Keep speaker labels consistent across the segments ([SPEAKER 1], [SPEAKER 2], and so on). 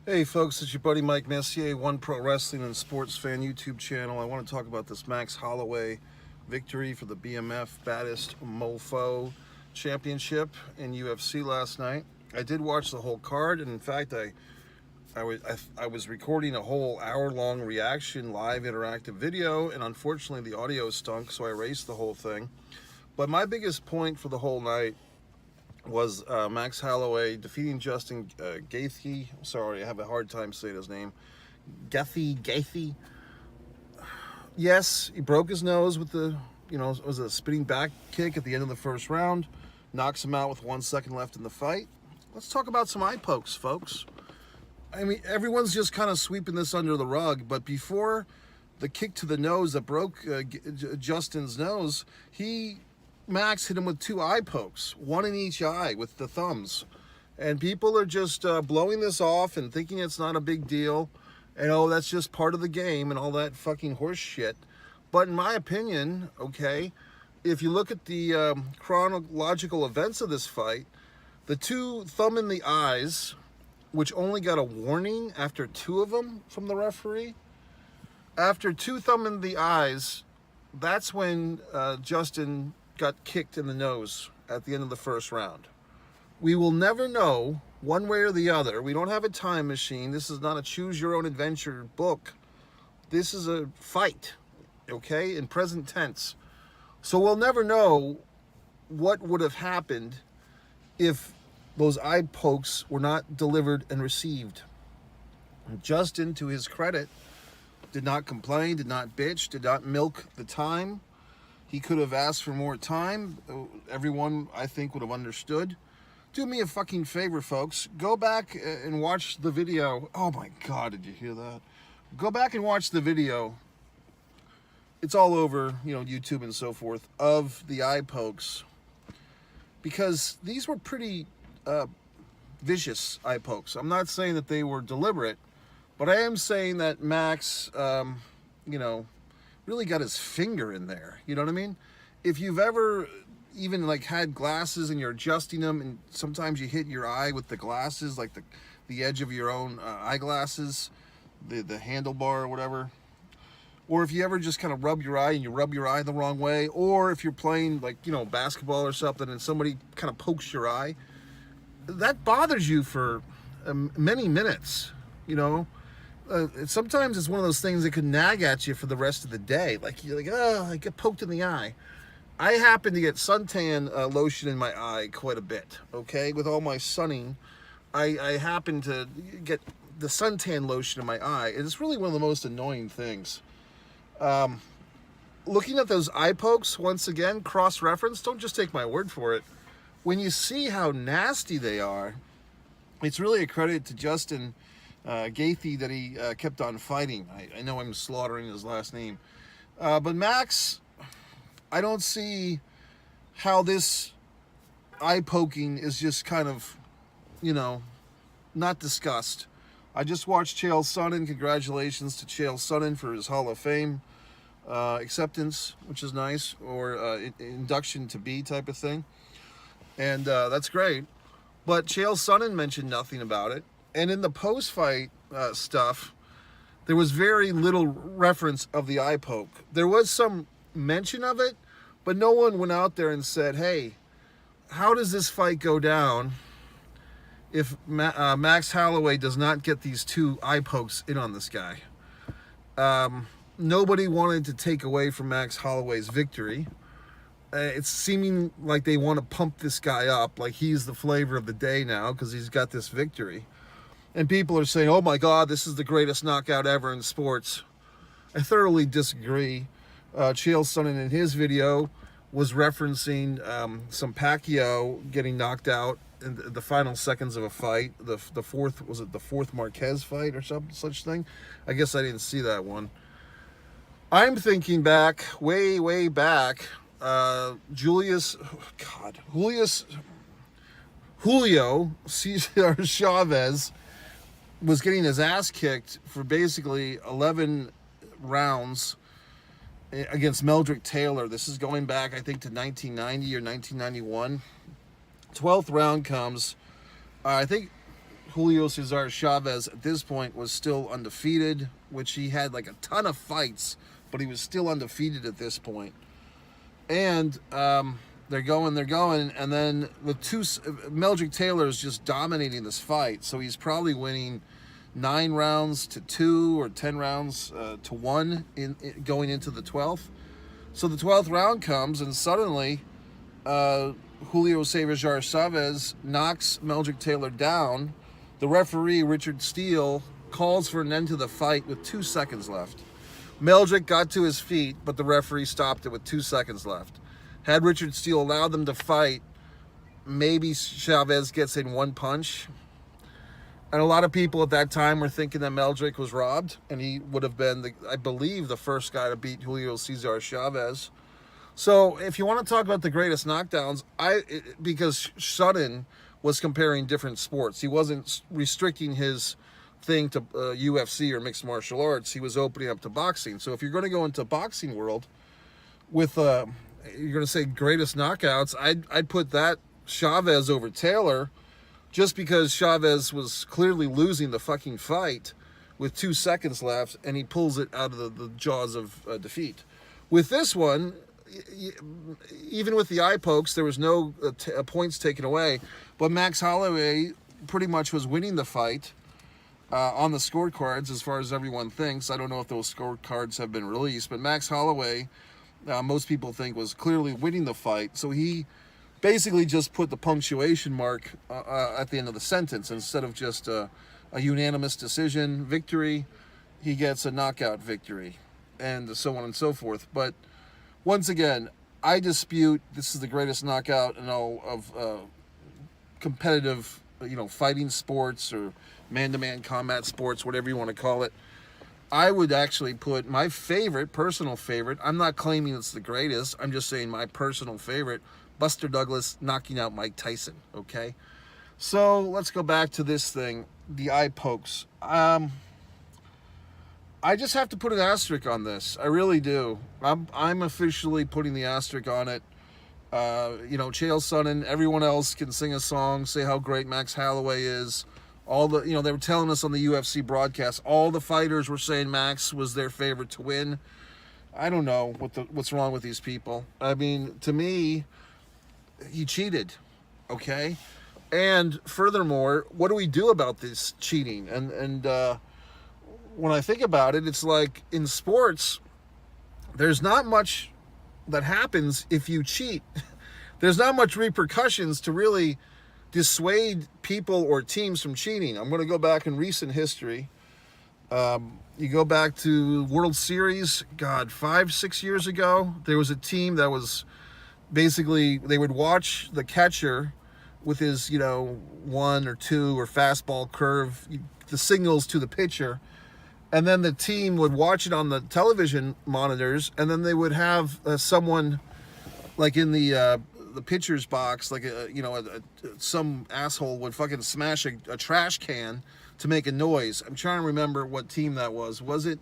[SPEAKER 1] Hey folks, it's your buddy Mike Messier, One Pro Wrestling and Sports Fan YouTube channel. I want to talk about this Max Holloway victory for the BMF Baddest Mofo Championship in UFC last night. I did watch the whole card, and in fact, I was recording a whole hour-long reaction, live interactive video, and unfortunately the audio stunk, so I erased the whole thing. But my biggest point for the whole night was Max Holloway defeating Justin Gaethje. Sorry, I have a hard time saying his name. Gaethje. Yes, he broke his nose with it was a spinning back kick at the end of the first round. Knocks him out with 1 second left in the fight. Let's talk about some eye pokes, folks. I mean, everyone's just kind of sweeping this under the rug, but before the kick to the nose that broke Justin's nose, Max hit him with 2 eye pokes, 1 in each eye with the thumbs. And people are just blowing this off and thinking it's not a big deal. And oh, that's just part of the game and all that fucking horse shit. But in my opinion, okay, if you look at the chronological events of this fight, the 2 thumb in the eyes, which only got a warning after 2 of them from the referee, after 2 thumb in the eyes, that's when Justin got kicked in the nose at the end of the first round. We will never know one way or the other. We don't have a time machine. This is not a choose your own adventure book. This is a fight, okay, in present tense. So we'll never know what would have happened if those eye pokes were not delivered and received. Justin, to his credit, did not complain, did not bitch, did not milk the time. He could have asked for more time. Everyone, I think, would have understood. Do me a fucking favor, folks. Go back and watch the video. Oh my God, did you hear that? Go back and watch the video. It's all over, YouTube and so forth, of the eye pokes. Because these were pretty vicious eye pokes. I'm not saying that they were deliberate, but I am saying that Max, really got his finger in there. You know what I mean? If you've ever even had glasses and you're adjusting them and sometimes you hit your eye with the glasses, like the edge of your own eyeglasses, the handlebar or whatever. Or if you ever just kind of rub your eye and you rub your eye the wrong way, or if you're playing basketball or something and somebody kind of pokes your eye, that bothers you for many minutes, sometimes it's one of those things that could nag at you for the rest of the day. You're like, oh, I get poked in the eye. I happen to get suntan lotion in my eye quite a bit, okay? With all my sunning, I happen to get the suntan lotion in my eye. And it's really one of the most annoying things. Looking at those eye pokes, once again, cross-reference, don't just take my word for it. When you see how nasty they are, it's really a credit to Justin Gaethje that he kept on fighting. I know I'm slaughtering his last name. But Max, I don't see how this eye poking is just kind of, not discussed. I just watched Chael Sonnen. Congratulations to Chael Sonnen for his Hall of Fame acceptance, which is nice, or induction to be type of thing. And that's great. But Chael Sonnen mentioned nothing about it. And in the post-fight stuff, there was very little reference of the eye poke. There was some mention of it, but no one went out there and said, hey, how does this fight go down if Max Holloway does not get these 2 eye pokes in on this guy? Nobody wanted to take away from Max Holloway's victory. It's seeming like they want to pump this guy up like he's the flavor of the day now because he's got this victory. And people are saying, oh my God, this is the greatest knockout ever in sports. I thoroughly disagree. Chael Sonnen in his video was referencing some Pacquiao getting knocked out in the final seconds of a fight. The fourth, was it the 4th Marquez fight or such thing? I guess I didn't see that one. I'm thinking back, way back, Julio Cesar Chavez was getting his ass kicked for basically 11 rounds against Meldrick Taylor. This is going back, I think, to 1990 or 1991. 12th round comes. I think Julio Cesar Chavez at this point was still undefeated, which he had like a ton of fights, but he was still undefeated at this point. And they're going, and then with Meldrick Taylor is just dominating this fight, so he's probably winning 9 rounds to 2 or 10 rounds to 1 in going into the 12th. So the 12th round comes, and suddenly Julio Cesar Chavez knocks Meldrick Taylor down. The referee, Richard Steele, calls for an end to the fight with 2 seconds left. Meldrick got to his feet, but the referee stopped it with 2 seconds left. Had Richard Steele allowed them to fight, maybe Chavez gets in 1 punch. And a lot of people at that time were thinking that Meldrick was robbed, and he would have been, I believe, the first guy to beat Julio Cesar Chavez. So if you want to talk about the greatest knockdowns, because Sutton was comparing different sports. He wasn't restricting his thing to UFC or mixed martial arts. He was opening up to boxing. So if you're going to go into boxing world with, you're going to say greatest knockouts, I'd put that Chavez over Taylor, just because Chavez was clearly losing the fucking fight with 2 seconds left, and he pulls it out of the jaws of defeat. With this one, even with the eye pokes, there was no points taken away, but Max Holloway pretty much was winning the fight on the scorecards as far as everyone thinks. I don't know if those scorecards have been released, but Max Holloway, most people think, was clearly winning the fight, so he basically just put the punctuation mark at the end of the sentence. Instead of just a unanimous decision victory, he gets a knockout victory, and so on and so forth. But once again, I dispute this is the greatest knockout in all of competitive, fighting sports or man-to-man combat sports, whatever you want to call it. I would actually put my personal favorite, I'm not claiming it's the greatest, I'm just saying my personal favorite, Buster Douglas knocking out Mike Tyson, okay? So let's go back to this thing, the eye pokes. I just have to put an asterisk on this. I really do. I'm officially putting the asterisk on it. Chael Sonnen, everyone else can sing a song, say how great Max Holloway is. They were telling us on the UFC broadcast, all the fighters were saying Max was their favorite to win. I don't know what's wrong with these people. I mean, to me, he cheated, okay? And furthermore, what do we do about this cheating? And when I think about it, it's like in sports, there's not much that happens if you cheat. There's not much repercussions to really dissuade people or teams from cheating. I'm going to go back in recent history. You go back to World Series, 5-6 years ago, there was a team that was basically, they would watch the catcher with his, 1 or 2 or fastball curve, the signals to the pitcher, and then the team would watch it on the television monitors, and then they would have someone like in the pitcher's box, like some asshole would fucking smash a trash can to make a noise. I'm trying to remember what team that was. Was it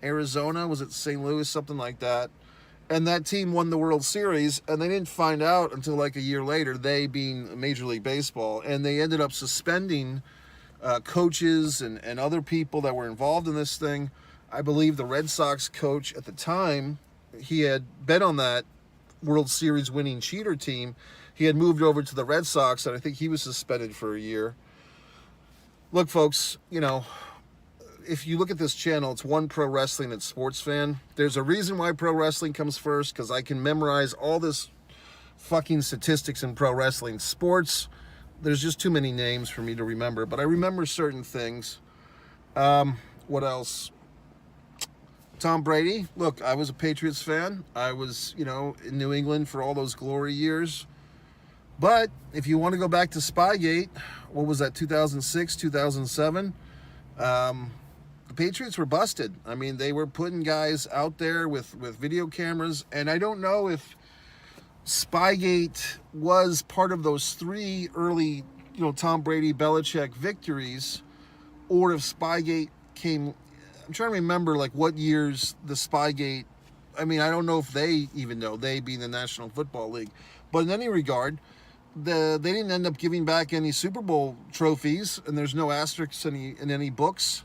[SPEAKER 1] Arizona? Was it St. Louis? Something like that. And that team won the World Series, and they didn't find out until like a year later, they being Major League Baseball, and they ended up suspending coaches and other people that were involved in this thing. I believe the Red Sox coach at the time, he had bet on that World Series winning cheater team. He had moved over to the Red Sox, and I think he was suspended for a year. Look, folks, if you look at this channel, it's One Pro Wrestling and Sports Fan. There's a reason why pro wrestling comes first, because I can memorize all this fucking statistics in pro wrestling. Sports, there's just too many names for me to remember, but I remember certain things. What else? Tom Brady. Look, I was a Patriots fan. I was, in New England for all those glory years. But if you want to go back to Spygate, what was that, 2006, 2007? The Patriots were busted. I mean, they were putting guys out there with video cameras, and I don't know if Spygate was part of those 3 early, Tom Brady, Belichick victories, or if Spygate came. I'm trying to remember, what years the Spygate. I mean, I don't know if they even know, they being the National Football League. But in any regard, they didn't end up giving back any Super Bowl trophies, and there's no asterisks in any books.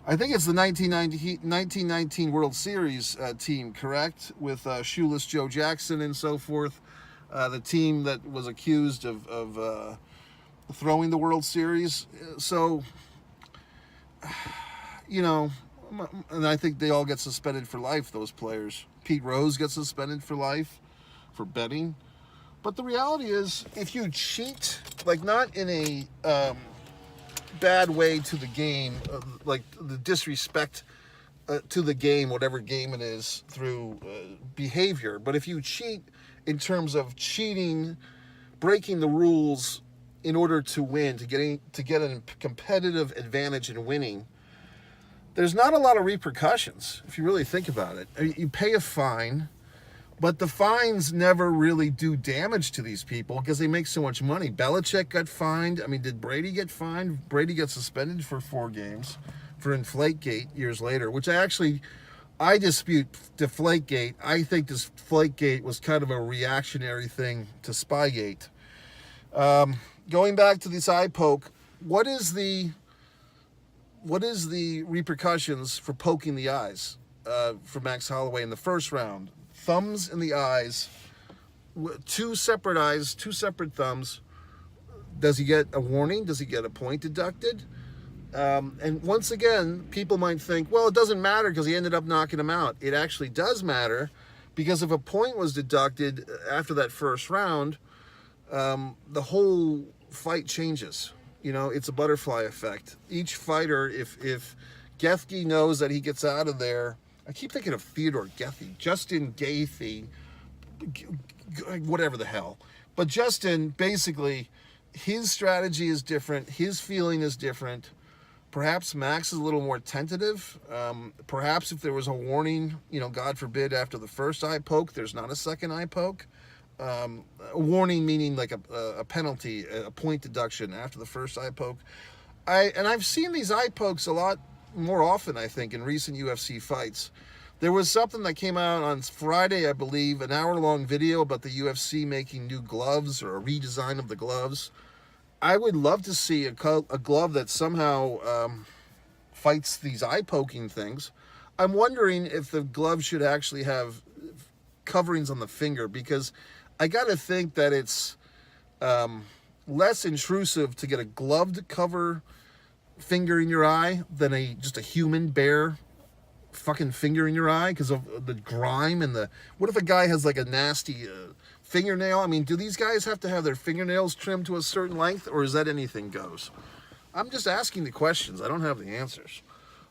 [SPEAKER 1] I think it's the 1919 World Series team, correct? With Shoeless Joe Jackson and so forth. The team that was accused of throwing the World Series. So, you know, and I think they all get suspended for life, those players. Pete Rose gets suspended for life for betting. But the reality is, if you cheat, like not in a bad way to the game, like the disrespect to the game, whatever game it is, through behavior, but if you cheat in terms of cheating, breaking the rules in order to win, to get a competitive advantage in winning, there's not a lot of repercussions, if you really think about it. You pay a fine, but the fines never really do damage to these people because they make so much money. Belichick got fined. I mean, did Brady get fined? Brady got suspended for 4 games for Inflategate years later, which I dispute Deflategate. I think this Deflategate was kind of a reactionary thing to Spygate. Going back to this eye poke, what is the repercussions for poking the eyes for Max Holloway in the first round? Thumbs in the eyes, 2 separate eyes, 2 separate thumbs. Does he get a warning? Does he get a point deducted? And once again, people might think, well, it doesn't matter because he ended up knocking him out. It actually does matter, because if a point was deducted after that first round, the whole fight changes. You know, it's a butterfly effect. Each fighter, if Gaethje knows that he gets out of there, I keep thinking of Theodore Gaethje, Justin Gaethje, whatever the hell. But Justin, basically, his strategy is different. His feeling is different. Perhaps Max is a little more tentative. Perhaps if there was a warning, you know, God forbid, after the first eye poke, there's not a second eye poke. A warning meaning like a penalty, a point deduction after the first eye poke. I've seen these eye pokes a lot more often, I think, in recent UFC fights. There was something that came out on Friday, I believe, an hour-long video about the UFC making new gloves or a redesign of the gloves. I would love to see a glove that somehow fights these eye-poking things. I'm wondering if the glove should actually have coverings on the finger, because I got to think that it's less intrusive to get a gloved cover finger in your eye than just a human bare fucking finger in your eye, because of the grime and what if a guy has like a nasty fingernail? I mean, do these guys have to have their fingernails trimmed to a certain length, or is that anything goes? I'm just asking the questions. I don't have the answers.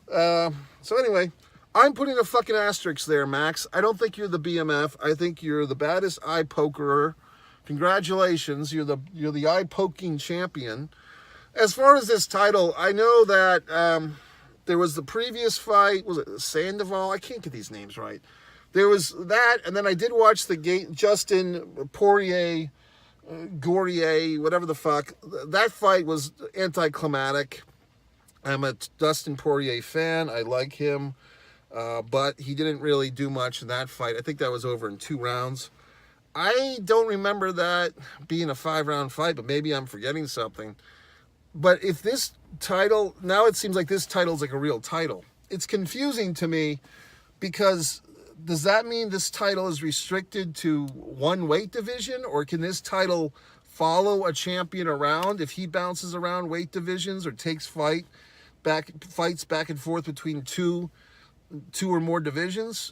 [SPEAKER 1] So anyway, I'm putting a fucking asterisk there, Max. I don't think you're the BMF. I think you're the baddest eye pokerer. Congratulations, you're the eye poking champion. As far as this title, I know that there was the previous fight. Was it Sandoval? I can't get these names right. There was that, and then I did watch the Justin Poirier, Gaethje, whatever the fuck. That fight was anticlimactic. I'm a Dustin Poirier fan. I like him, but he didn't really do much in that fight. I think that was over in 2 rounds. I don't remember that being a 5-round fight, but maybe I'm forgetting something. But if this title, now it seems like this title's like a real title. It's confusing to me, because does that mean this title is restricted to one weight division, or can this title follow a champion around if he bounces around weight divisions or takes fights back and forth between two or more divisions?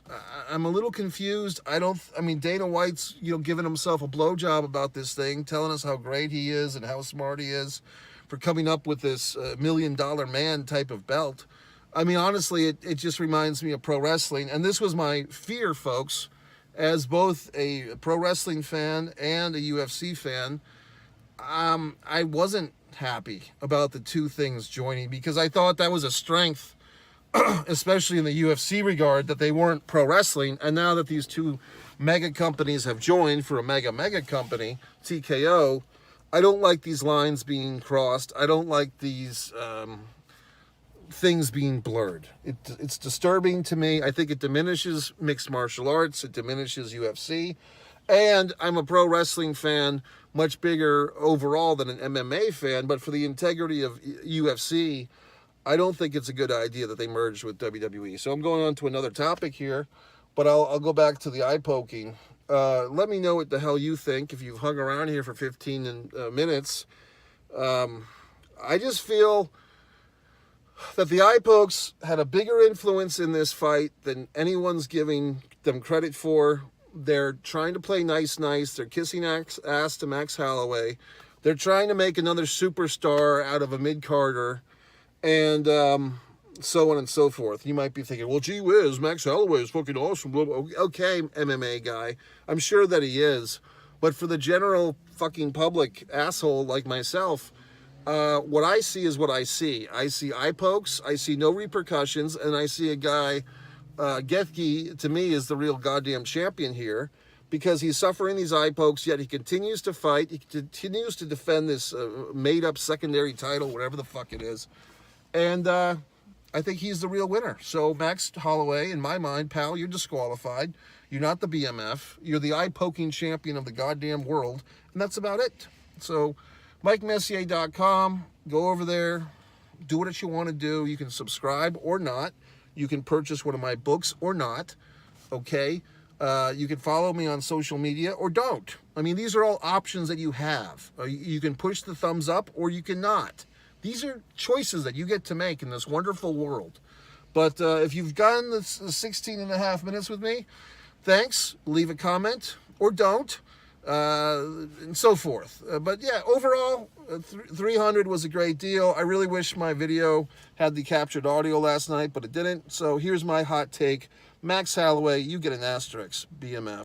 [SPEAKER 1] I'm a little confused. I mean, Dana White's, giving himself a blowjob about this thing, telling us how great he is and how smart he is for coming up with this $1 million man type of belt. I mean, honestly, it just reminds me of pro wrestling. And this was my fear, folks, as both a pro wrestling fan and a UFC fan. I wasn't happy about the two things joining, because I thought that was a strength, especially in the UFC regard, that they weren't pro wrestling. And now that these two mega companies have joined for a mega company, TKO, I don't like these lines being crossed. I don't like these things being blurred. It's disturbing to me. I think it diminishes mixed martial arts. It diminishes UFC. And I'm a pro wrestling fan, much bigger overall than an MMA fan, but for the integrity of UFC, I don't think it's a good idea that they merged with WWE. So I'm going on to another topic here, but I'll go back to the eye poking. Let me know what the hell you think if you've hung around here for 15 minutes. I just feel that the eye pokes had a bigger influence in this fight than anyone's giving them credit for. They're trying to play nice. They're kissing ass to Max Holloway. They're trying to make another superstar out of a mid-carder, and so on and so forth. You might be thinking, well, gee whiz, Max Holloway is fucking awesome. Okay, MMA guy. I'm sure that he is. But for the general fucking public asshole like myself, what I see is what I see. I see eye pokes, I see no repercussions, and I see a guy, Gaethje, to me, is the real goddamn champion here, because he's suffering these eye pokes, yet he continues to fight, he continues to defend this made-up secondary title, whatever the fuck it is, and I think he's the real winner. So Max Holloway, in my mind, pal, you're disqualified. You're not the BMF. You're the eye-poking champion of the goddamn world, and that's about it. So MikeMessier.com, go over there, do what you want to do. You can subscribe or not. You can purchase one of my books or not, okay? You can follow me on social media or don't. I mean, these are all options that you have. You can push the thumbs up or you cannot. These are choices that you get to make in this wonderful world. But if you've gotten this 16 and a half minutes with me, thanks. Leave a comment or don't. And so forth. But yeah, overall, 300 was a great deal. I really wish my video had the captured audio last night, but it didn't. So here's my hot take. Max Holloway, you get an asterisk. BMF.